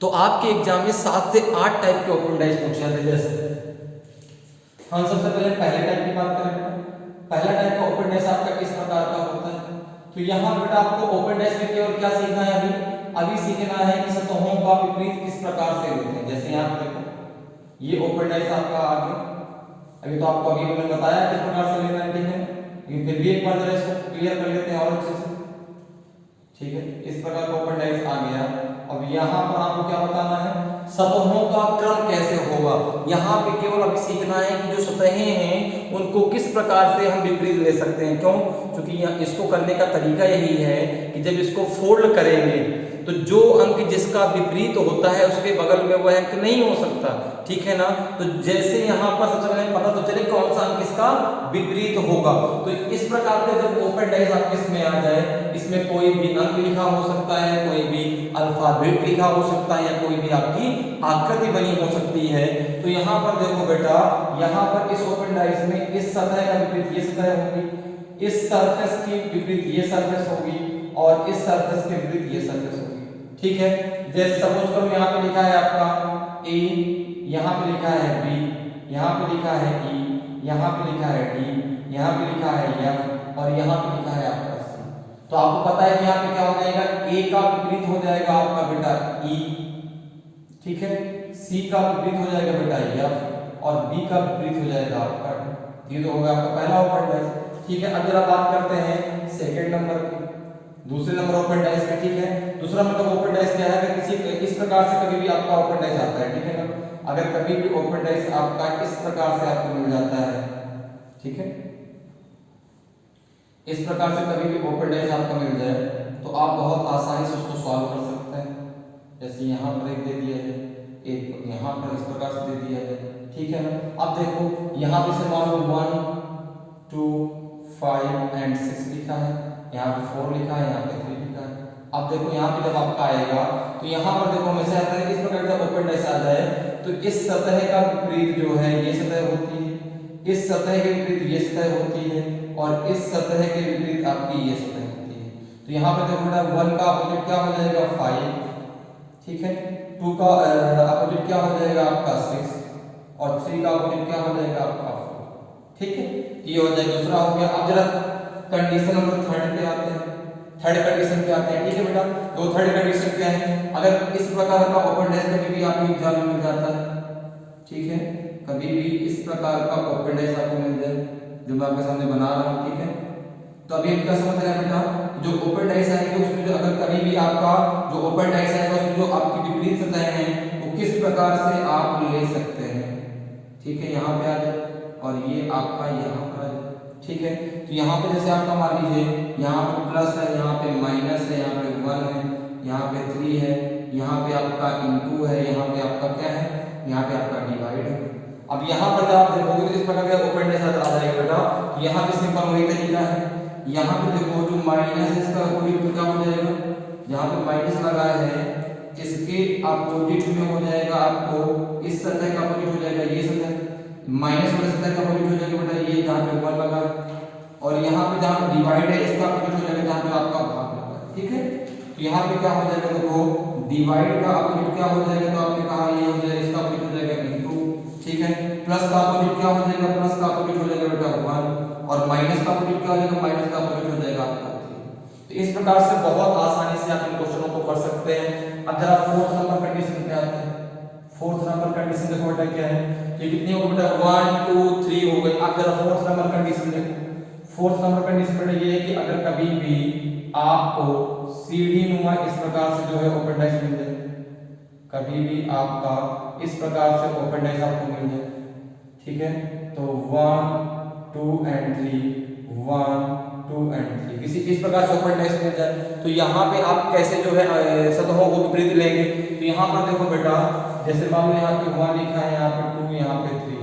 तो आपके एग्जाम में 7 से 8 टाइप के ओपन डाइस पूछे जाते हैं। जैसे हम सबसे पहले पहले टाइप की बात करें, पहला टाइप का ओपन डाइस आपका किस प्रकार का होता है। तो यहाँ बेटा आपको ओपन डाइस में केवल क्या सीखना है, अभी सीखना है कि सतहों का विपरीत किस प्रकार से लेते हैं। जैसे यहाँ पे देखो ये ओपन डाइस आपका आ गया, अभी तो आपको अभी मैंने बताया किस प्रकार से लेना है, ठीक है, लेकिन फिर भी एक बार जरा इसको क्लियर कर लेते हैं और अच्छे से, ठीक है। इस प्रकार का ओपन डाइस आ गया। अब यहाँ पर आपको क्या बताना है, सतहों का क्रम कैसे होगा। यहाँ पे केवल अभी सीखना है कि जो सतहें हैं उनको किस प्रकार से हम विपरीत ले सकते हैं। क्यों, क्योंकि यहाँ इसको करने का तरीका यही है कि जब इसको फोल्ड करेंगे तो जो अंक जिसका विपरीत होता है उसके बगल में वह अंक नहीं हो सकता, ठीक है ना। तो जैसे यहाँ पर सबसे पहले पता तो चले कौन सा अंक इसका विपरीत होगा। तो इस प्रकार के जब ओपन डाइस आपके इसमें आ जाए, इसमें कोई भी अंक लिखा हो सकता है, कोई भी अल्फाबेट लिखा हो सकता है, या कोई भी आपकी आकृति बनी हो सकती है। तो यहाँ पर देखो बेटा, यहाँ पर इस ओपन डाइस में इस सतह का विपरीत ये सतह होगी, इस सरफेस की विपरीत ये सरफेस होगी, और इस सरफेस के विपरीत ये सरफेस होगी, ठीक है। जैसे सपोज करो यहाँ पे लिखा है आपका ए, यहाँ पे लिखा है बी, यहाँ पे लिखा है ई, यहाँ पे लिखा है डी, यहाँ पे लिखा है एफ, और यहाँ पे लिखा है आपका सी। तो आपको पता है कि यहाँ पे क्या हो जाएगा, ए का विपरीत हो जाएगा आपका बेटा ई, ठीक है, सी का विपरीत हो जाएगा बेटा एफ, और बी का विपरीत हो जाएगा आपका डी। ये तो होगा आपका पहला ओपन डाइस, ठीक है। अब जरा बात करते हैं सेकंड नंबर की, दूसरे नंबर ओपन डाइस में, ठीक है। दूसरा मतलब ओपन डाइस क्या है, अगर किसी इस प्रकार से कभी भी आपका ओपन डाइस आता है, ठीक है ना, अगर कभी भी ओपन डाइस आपका इस प्रकार से आपको मिल जाता है, ठीक है, इस प्रकार से कभी भी ओपन डाइस आपको मिल जाए तो आप बहुत आसानी से उसको सॉल्व कर सकते हैं। जैसे यहाँ पर एक दे दिया है, एक यहाँ पर इस प्रकार से दे दिया है, ठीक है ना। अब देखो यहाँ पे से मान लो 1 2 5 एंड 6 लिखा है, यहाँ पे 4 लिखा है, यहाँ पे 3 लिखा है। अब देखो यहाँ पे जब आपका आएगा तो यहाँ पर देखो हमेशा आता है इस प्रकार का ओपन डाइस आ जाए तो इस सतह का विपरीत जो है ये सतह होती है, इस सतह के विपरीत ये सतह होती है, और इस सतह के विपरीत आपकी ये सतह होती है। तो यहाँ पे देखो बेटा 1 का अपोजिट क्या हो जाएगा 5, ठीक है, 2 का अपोजिट क्या हो जाएगा आपका 6, और 3 का अपोजिट क्या हो जाएगा आपका 4, ठीक है। ये हो जाएगा, दूसरा हो गया। अब जरा कंडीशन नंबर 3 पे आते हैं, थर्ड कंडीशन पे आते हैं, ठीक है बेटा। तो थर्ड कंडीशन क्या है, अगर इस प्रकार का ओपन डाइस कभी भी आपको एग्जाम में मिल जाता है, ठीक है, कभी भी इस प्रकार का ओपन डाइस आपको मिल जाए जो मैं आपके सामने बना रहा हूँ, ठीक है। तो अभी हम क्या समझ रहे हैं बेटा, जो ओपन डाइस आएंगे उसमें जो अगर कभी भी आपका जो ओपन डाइस आएगा उसमें जो आपकी विपरीत सतह है वो किस प्रकार से आप ले सकते हैं, ठीक है, यहाँ पे आ जाए और ये आपका यहाँ पर आ जाए। ठीक है, तो यहाँ पे जैसे आपका मान लीजिए यहाँ पे प्लस है, यहाँ पे माइनस है, यहाँ पे 1 है, यहाँ पे 3 है, यहाँ पे आपका इंटू है, यहाँ पे आपका क्या है, यहाँ पे आपका डिवाइड है। अब यहाँ पर जब आप देखोगे तो इस प्रकार का ओपन डेस आ जाएगा बेटा। यहाँ पे सिंपल वही तरीका है, यहाँ पे देखो जो माइनस है इसका अपोजिट क्या हो जाएगा, जहाँ पे माइनस लगा है इसके अपोजिट में हो जाएगा आपको इस सतह का अपोजिट हो जाएगा ये सतह, माइनस वाले सतह का अपोजिट हो जाएगा बेटा ये जहाँ पे 1 लगा है, और यहाँ पे जहाँ पे डिवाइड है इसका अपोजिट हो जाएगा जहाँ पे आपका भाग लगा है। ठीक है, तो यहाँ पे क्या हो जाएगा देखो, डिवाइड का अपोजिट क्या हो जाएगा, तो आपने कहा ये हो जाएगा, इसका अपोजिट हो जाएगा इनटू। ठीक है, प्लस का अपोजिट क्या हो जाएगा, प्लस का अपोजिट हो जाएगा बेटा 1, और माइनस का अपोजिट क्या हो जाएगा, माइनस का अपोजिट हो जाएगा आपका 3। तो इस प्रकार से बहुत आसानी से आप इन क्वेश्चनों को कर सकते हैं। अब जरा फोर्थ नंबर कंडीशन पे आते हैं। फोर्थ नंबर कंडीशन देखो बेटा क्या है, ये कितनी हो गई बेटा 1 2 3 हो गई। अब जरा फोर्थ नंबर कंडीशन देखो, फोर्थ नंबर कंडीशन बेटा ये है कि अगर कभी भी आपको सीढ़ी नुमा इस प्रकार से जो है ओपन डैश मिल जाए, कभी भी आपका इस प्रकार से ओपन डैश आपको मिल जाए, ठीक है, तो 1 2 एंड 3 1 2 एंड 3 किसी इस प्रकार से ओपन डैश मिल जाए, तो यहाँ पे आप कैसे जो है सतहों को विपरीत लेंगे। तो यहाँ पर देखो बेटा, जैसे मान लो यहाँ पे 1 लिखा है, यहाँ पे 2, यहाँ पे 3,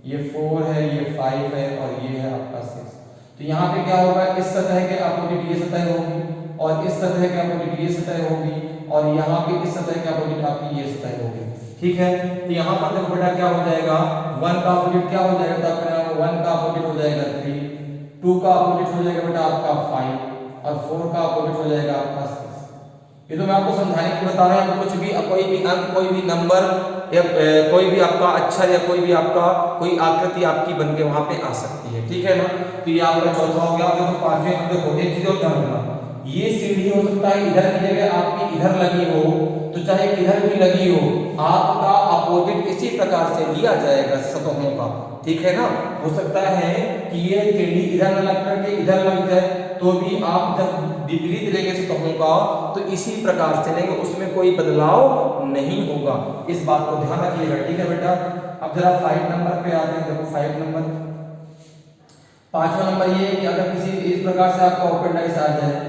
ये 4 है, ये 5 है, और ये है आपका 6। तो यहाँ पे क्या होगा, इस सतह के अपोजिट ये सतह होगी, और इस सतह के अपोजिट ये सतह होगी, और यहाँ पे इस सतह के अपोजिट आपकी ये सतह होगी। ठीक है, तो यहाँ पर देखो बेटा क्या हो जाएगा, 1 का अपोजिट क्या हो जाएगा, तो आपका 1 का अपोजिट हो जाएगा 3, 2 का अपोजिट हो जाएगा बेटा आपका 5, और 4 का अपोजिट हो जाएगा आपका 6। ये तो मैं आपको समझाने के लिए बता रहा हूँ, कुछ भी कोई भी अंक, कोई भी नंबर, या कोई भी आपका अक्षर, या कोई भी आपका कोई आकृति आपकी बन के वहां पे आ सकती है। ठीक है ना, तो ये आपका चौथा हो गया। देखो पांचवें नंबर देखो, एक चीज और ध्यान रखना, ये सीढ़ी हो सकता है इधर की जगह आपकी इधर लगी हो, तो चाहे किधर भी लगी हो, आपका अपोजिट इसी प्रकार से लिया जाएगा सतहों का। ठीक है ना, हो सकता है कि ये सीढ़ी इधर न लग करके इधर लग जाए, तो भी आप जब विपरीत लेंगे सतहों का तो इसी प्रकार से लेंगे, उसमें कोई बदलाव नहीं होगा। इस बात को ध्यान रखिएगा। ठीक है बेटा, अब जरा 5 नंबर पे आते हैं। देखो 5 नंबर, पांचवा नंबर ये है कि अगर किसी इस प्रकार से आपका ओपन डाइस आ जाए,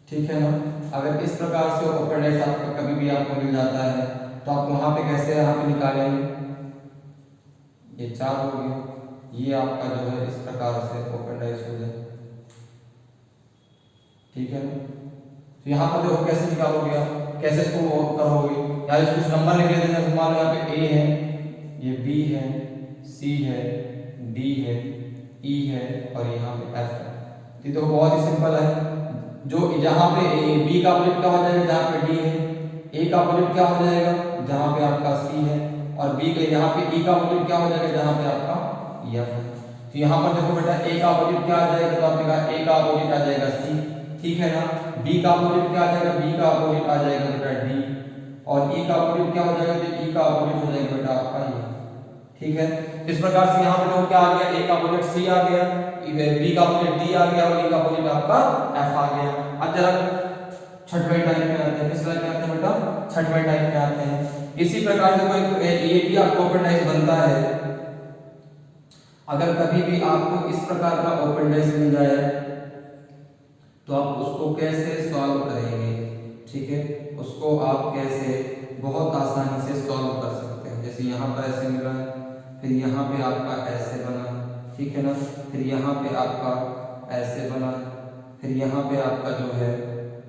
ठीक है ना, अगर इस प्रकार से ओपन डाइस आपका कभी भी आपको मिल जाता है, तो आप वहां पे कैसे यहाँ पे निकालेंगे, ये 4 हो गया, ये आपका जो है इस प्रकार से ओपन डाइस हो जाए। ठीक है, तो यहाँ पर देखो कैसे निकालोगे आप, कैसे इसको करोगे, यहाँ कुछ नंबर लिख लेते हैं। मान लो यहाँ पे A है, ये B है, C है, D है, E है, और यहाँ पे F है। ये तो बहुत ही सिंपल है, जो जहाँ पे B का अपोजिट क्या हो जाएगा, जहाँ पे D है, A का अपोजिट क्या हो जाएगा, जहाँ पे आपका C है, और B के यहाँ पे E का अपोजिट क्या हो जाएगा, जहाँ पे आपका F है। तो यहाँ पर देखो बेटा A का अपोजिट क्या आ जाएगा, तो आपने कहा A का अपोजिट आ जाएगा C, ठीक है ना, B का अपोजिट क्या आ जाएगा, B का अपोजिट आ जाएगा बेटा D, और E का अपोजिट क्या हो जाएगा, तो E का अपोजिट हो जाएगा बेटा आपका ये। ठीक है, इस प्रकार से यहाँ पे देखो क्या आ गया, A का अपोजिट C आ गया, B का अपोजिट D आ गया, और E का अपोजिट आपका F आ गया। अब जरा छठवें टाइप में आते हैं। किस टाइप में आते हैं बेटा, छठवें टाइप में आते हैं। इसी प्रकार से कोई ये भी आपको ओपन डाइस बनता है। अगर कभी भी आपको इस प्रकार का ओपन डाइस मिल जाए, तो आप उसको कैसे सॉल्व करेंगे। ठीक है, उसको आप कैसे बहुत आसानी से सॉल्व कर सकते हैं। जैसे यहाँ पर ऐसे मिला है, फिर यहाँ पे आपका ऐसे बना, ठीक है ना, फिर यहाँ पे आपका ऐसे बना, फिर यहाँ पे आपका जो है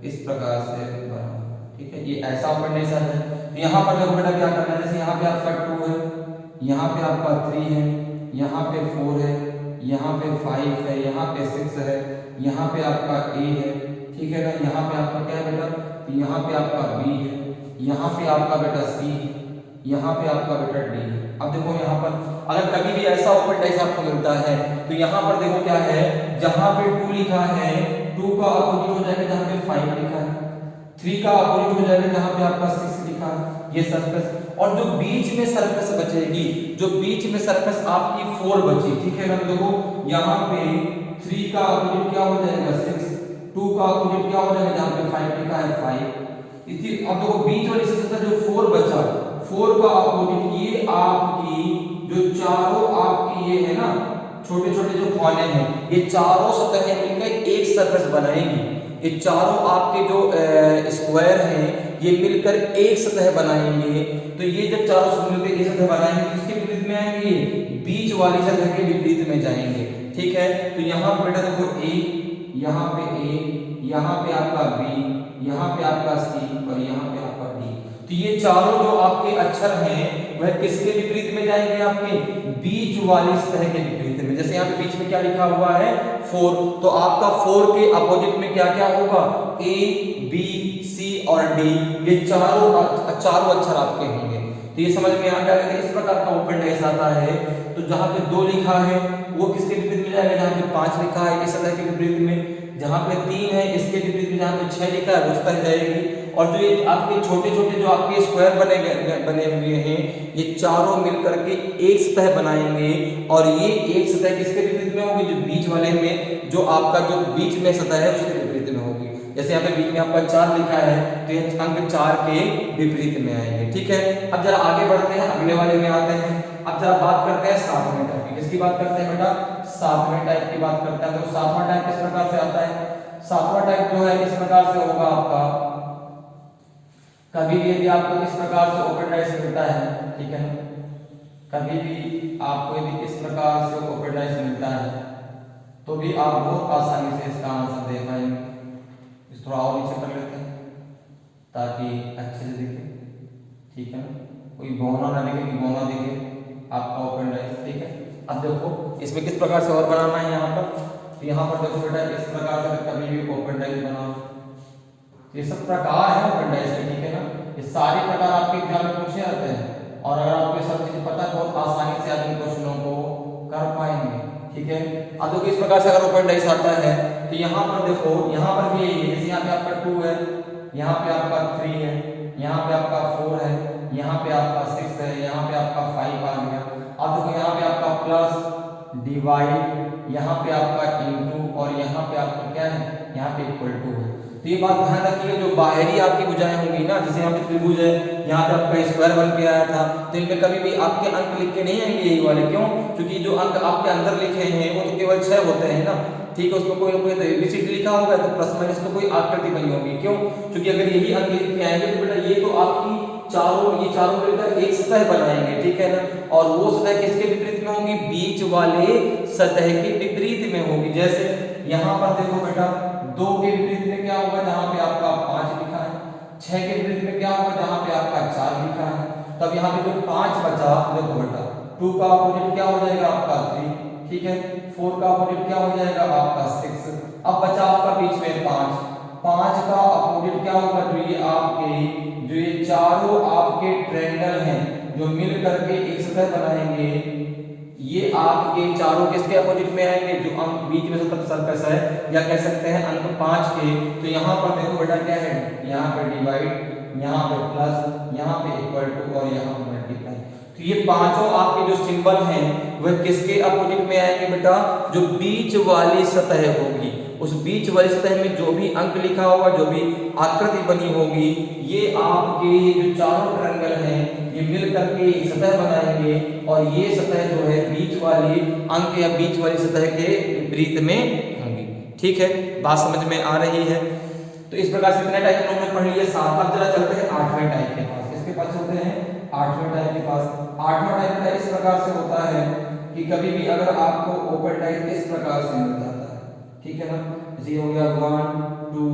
इस प्रकार से बना। ठीक है, ये ऐसा ओपन डाइस है। तो यहाँ पर देखो बेटा क्या करना है, जैसे यहाँ पे आपका 2 है, यहाँ पे आपका 3 है, यहाँ पे 4 है, यहाँ पे 5 है, यहाँ पे 6 है, यहाँ पे आपका A है, ठीक है ना, यहाँ पे आपका क्या है बेटा, तो यहाँ पे आपका B है, यहाँ पे आपका बेटा C है, यहाँ पे आपका बेटा D है। अब देखो यहाँ पर अगर कभी भी ऐसा ओपन डाइस आपको मिलता है, तो यहाँ पर देखो क्या है, जहाँ पे 2 लिखा है, 2 का अपोजिट हो जाएगा जहाँ पे 5 लिखा है, 3 का अपोजिट हो जाएगा जहाँ पे आपका 6 लिखा है, ये सर्कस। और जो बीच में सर्कस बचेगी, जो बीच में सर्कस आपकी 4 बची, ठीक है ना, देखो यहाँ पे 3 का अपोजिट क्या हो जाएगा 6, 2 का अपोजिट क्या हो जाएगा जहाँ पे 5 लिखा है 5। इसी अब देखो बीच वाली सर्कस जो 4 बचा, 4 का अपोजिट ये आपकी जो चारों आपकी ये है ना छोटे छोटे जो कोने हैं, ये चारों सतहें मिलकर एक सरफेस बनाएंगी। ये चारों आपके जो स्क्वायर हैं ये मिलकर एक सतह बनाएंगे। तो ये जब चारों मिलकर एक सतह बनाएंगे किसके विपरीत में आएंगे, बीच वाली सतह के विपरीत में जाएंगे। ठीक है, तो यहाँ पे बेटा देखो ए, यहाँ पे ए, यहाँ पे आपका बी, यहाँ पे आपका सी और यहाँ पे आपका डी। तो ये चारों जो आपके अक्षर हैं वह किसके विपरीत में जाएंगे, आपके बीच वाली सतह के विपरीत में। जैसे यहाँ पे बीच में क्या लिखा हुआ है 4, तो आपका 4 के अपोजिट में क्या क्या होगा, ए बी सी और डी, ये चारों अक्षर आपके होंगे। तो ये समझ में आ गया कि इस प्रकार का ओपन डाइस आता है। तो जहाँ पे 2 लिखा है वो किसके विपरीत में जाएगा, जहाँ पे 5 लिखा है इस सतह के विपरीत में, जहाँ पे 3 है इसके विपरीत में, जहाँ पे 6 लिखा है उस सतह जाएगी। और जो ये आपके छोटे छोटे जो आपके स्क्वायर बने हुए हैं ये चारों मिलकर के एक सतह बनाएंगे। और ये एक सतह किसके विपरीत में होगी, जो बीच वाले में, जो आपका जो बीच में सतह है उसके विपरीत में होगी। जैसे यहाँ पे बीच में आपका 4 लिखा है तो ये अंक 4 के विपरीत में आएंगे। ठीक है, अब जरा आगे बढ़ते हैं, अगले वाले में आते हैं। अब जरा बात करते हैं 7वें टाइप की। किसकी बात करते हैं बेटा, 7वें टाइप की बात करते हैं। तो 7वां टाइप किस प्रकार से आता है, 7वां टाइप जो है इस प्रकार से होगा आपका, कभी भी यदि आपको इस प्रकार से ओपन डाइस मिलता है, ठीक है, कभी भी आपको यदि इस प्रकार से ओपन डाइस मिलता है तो भी आप बहुत आसानी से इसका आंसर दे पाएंगे। इस थोड़ा और नीचे कर लेते हैं ताकि अच्छे से दिखे। ठीक है, कोई बौना ना दिखे कि बौना दिखे आपका ओपन डाइस। ठीक है, अब देखो इसमें किस प्रकार से और बनाना है। यहाँ पर तो यहाँ पर देखो बेटा इस प्रकार से कभी भी ओपन डाइस बनाओ। ये सब प्रकार है ओपन डाइस के। ठीक है ना, ये सारे प्रकार आपके एग्जाम में पूछे जाते हैं और अगर आपको ये सब चीज पता है बहुत आसानी से आप इन क्वेश्चनों को कर पाएंगे। ठीक है, अब देखो इस प्रकार से अगर ओपन डाइस आता है तो यहाँ पर देखो, यहाँ पर भी यही है। जैसे यहाँ पे आपका 2 है, यहाँ पे आपका 3 है, यहाँ पे आपका 4 है, यहाँ पे आपका 6 है, यहाँ पे आपका 5 आ गया। अब देखो यहाँ पे आपका प्लस, डिवाइड, यहाँ पे आपका इनटू और यहाँ पे आपका क्या है, यहाँ पे इक्वल टू है। तो ये बात ध्यान रखिए, जो बाहरी आपकी भुजाएं होंगी ना, जैसे यहाँ पे त्रिभुज है, यहाँ पे आपका स्क्वायर बन के आया था, तो इनपे कभी भी आपके अंक लिख के नहीं आएंगे यही वाले। क्यों, क्योंकि जो अंक आपके अंदर लिखे हैं वो तो केवल 6 होते हैं ना। ठीक है, उसमें कोई ना कोई तो एबीसीडी लिखा होगा तो प्लस माइनस में कोई आकृति बनी होगी। क्यों, क्योंकि अगर यही अंक लिख के आएंगे तो बेटा ये तो आपकी ये चारों मिलकर एक सतह बनाएंगे। ठीक है ना, और वो सतह किसके विपरीत में होगी, बीच वाले सतह के विपरीत में होगी। जैसे यहाँ पर देखो बेटा 2 के विपरीत में क्या होगा, जहाँ पे आपका 5 लिखा है, 6 के विपरीत में क्या होगा, जहाँ पे आपका 4 लिखा है। तब यहाँ पे जो 5 बचा, देखो बेटा 2 का अपोजिट क्या हो जाएगा आपका 3। ठीक है, 4 का अपोजिट क्या हो जाएगा आपका 6। अब बचा आपका बीच में 5 का अपोजिट क्या होगा, जो ये चारों आपके ट्रायंगल हैं जो मिल करके एक सतह बनाएंगे, ये आपके चारों किसके अपोजिट में आएंगे, जो अंक बीच में सरफेस है, या कह सकते हैं अंक 5 के। तो यहाँ पर देखो बेटा क्या है, यहाँ पे डिवाइड, यहाँ पे प्लस, यहाँ पे इक्वल टू और यहाँ पे मल्टीप्लाई। तो ये पांचों आपके जो सिंबल हैं वह किसके अपोजिट में आएंगे बेटा, जो बीच वाली सतह होगी, उस बीच वाली सतह में जो भी अंक लिखा होगा, जो भी आकृति बनी होगी, ये आपके जो चारों ट्रायंगल हैं ये मिल करके एक सतह बनाएंगे। और ये सतह जो है बीच वाली अंक या बीच वाली सतह के विपरीत में होंगी। ठीक है, बात समझ में आ रही है। तो इस प्रकार से कितने टाइप के हमने पढ़ लिए, 7। अब जरा चलते हैं 8वें टाइप के पास। इसके पास चलते हैं 8वें टाइप के पास। 8वां टाइप का इस प्रकार से होता है कि कभी भी अगर आपको ओपन टाइप इस प्रकार से मिल जाता है, ठीक है ना, जैसे हो गया 1 2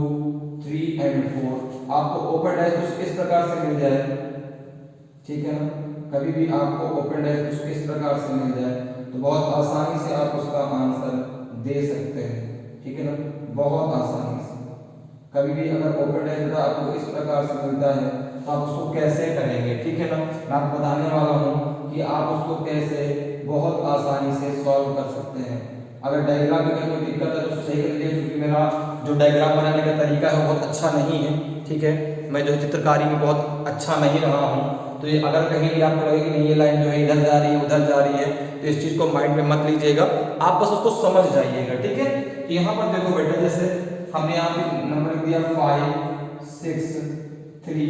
3 एंड 4, आपको ओपन टाइप कुछ इस प्रकार से मिल जाए, ठीक है ना, कभी भी आपको ओपन टाइप कुछ इस प्रकार से मिल जाए तो बहुत आसानी से आप उसका आंसर दे सकते हैं। ठीक है ना, बहुत आसानी से। कभी भी अगर ओपन टाइप आपको इस प्रकार से मिलता है तो आप उसको कैसे करेंगे, ठीक है ना, मैं आपको बताने वाला हूँ कि आप उसको कैसे बहुत आसानी से सॉल्व कर सकते हैं। अगर डायग्राम में कोई दिक्कत है तो उसको सही कर लीजिए, क्योंकि मेरा जो डायग्राम बनाने का तरीका है बहुत अच्छा नहीं है। ठीक है, मैं जो चित्रकारी में बहुत अच्छा नहीं रहा हूँ, तो ये अगर कहीं भी आपको लगे कि नहीं ये लाइन जो है इधर जा रही है उधर जा रही है, तो इस चीज़ को माइंड में मत लीजिएगा, आप बस उसको समझ जाइएगा। ठीक है, तो यहाँ पर देखो बेटा, जैसे हमने यहाँ पे नंबर लिख दिया 5 6 3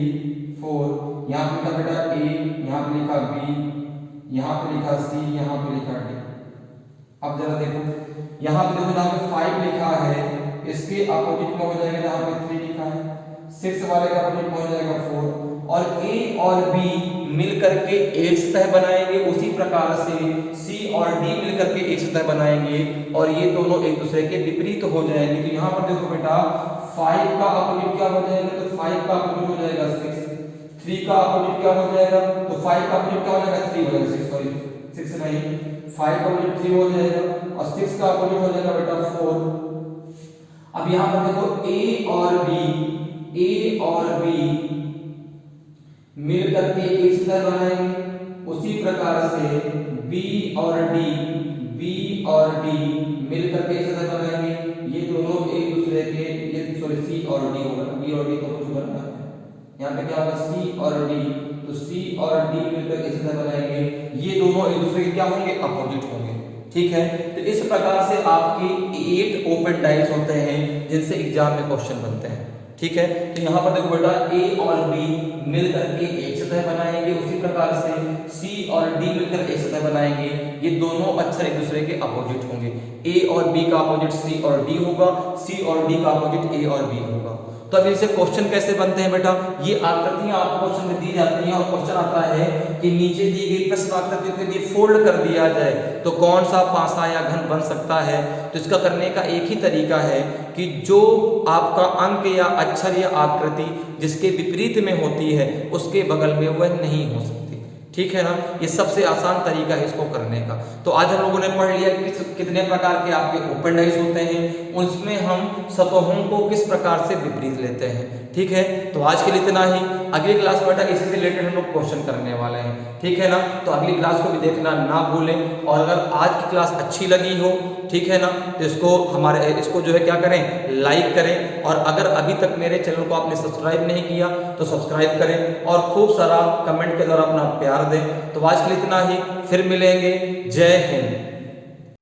4, यहाँ पे लिखा बेटा A, यहाँ पे लिखा B, यहाँ पे लिखा C, यहाँ पे लिखा D। अब जरा देखो, यहाँ पे देखो जहाँ पे 5 लिखा है इसके अपोजिट में हो जाएगा जहाँ पे 3 लिखा है, 6 वाले का अपोजिट में हो जाएगा 4, और A और B मिलकर के एक सतह बनाएंगे, उसी प्रकार से C और D मिलकर के एक सतह बनाएंगे और ये दोनों एक दूसरे के विपरीत हो जाएंगे। तो यहाँ पर देखो बेटा 5 का अपोजिट क्या हो जाएगा, तो 5 का अपोजिट हो जाएगा 6, 3 का अपोजिट क्या हो जाएगा, तो 5 का अपोजिट क्या हो जाएगा, 3 हो जाएगा, 6 सॉरी 6 नहीं, 5 का अपोजिट 3 हो जाएगा और 6 का अपोजिट हो जाएगा बेटा 4। अब यहाँ पर देखो A और B मिल करके एक सतह बनाएंगे, उसी प्रकार से B और D मिल करके एक सतह बनाएंगे, ये दोनों एक दूसरे के, ये सॉरी C और D होगा, B और D तो कुछ बनना है, यहाँ पे क्या होगा C और D, तो C और D मिलकर एक सतह बनाएंगे, ये दोनों एक दूसरे के क्या होंगे, अपोजिट होंगे। ठीक है, तो इस प्रकार से आपके 8 ओपन डाइज होते हैं जिनसे एग्जाम में क्वेश्चन बनते हैं। ठीक है, तो यहाँ पर देखो बेटा A और B मिल करके एक सतह बनाएंगे, उसी प्रकार से C और D मिलकर एक सतह बनाएंगे, ये दोनों अक्षर एक दूसरे के अपोजिट होंगे। A और B का अपोजिट C और D होगा, C और D का अपोजिट A और B होगा। तो अब इनसे क्वेश्चन कैसे बनते हैं बेटा, ये आकृतियां आपको क्वेश्चन में दी जाती हैं और क्वेश्चन आता है कि नीचे दी गई प्रश्न आकृति को यदि फोल्ड कर दिया जाए तो कौन सा पासा या घन बन सकता है। तो इसका करने का एक ही तरीका है कि जो आपका अंक या अक्षर या आकृति जिसके विपरीत में होती है उसके बगल में वह नहीं हो सकती। ठीक है ना, ये सबसे आसान तरीका है इसको करने का। तो आज हम लोगों ने पढ़ लिया कितने प्रकार के आपके ओपन डाइज होते हैं, उसमें हम सतहों को किस प्रकार से विपरीत लेते हैं। ठीक है, तो आज के लिए इतना ही। अगली क्लास में बेटा इसी से रिलेटेड हम लोग क्वेश्चन करने वाले हैं। ठीक है ना, तो अगली क्लास को भी देखना ना भूलें। और अगर आज की क्लास अच्छी लगी हो, ठीक है ना, तो इसको जो है क्या करें, लाइक करें। और अगर अभी तक मेरे चैनल को आपने सब्सक्राइब नहीं किया तो सब्सक्राइब करें और खूब सारा कमेंट के द्वारा अपना प्यार दें। तो आज के लिए इतना ही, फिर मिलेंगे। जय हिंद।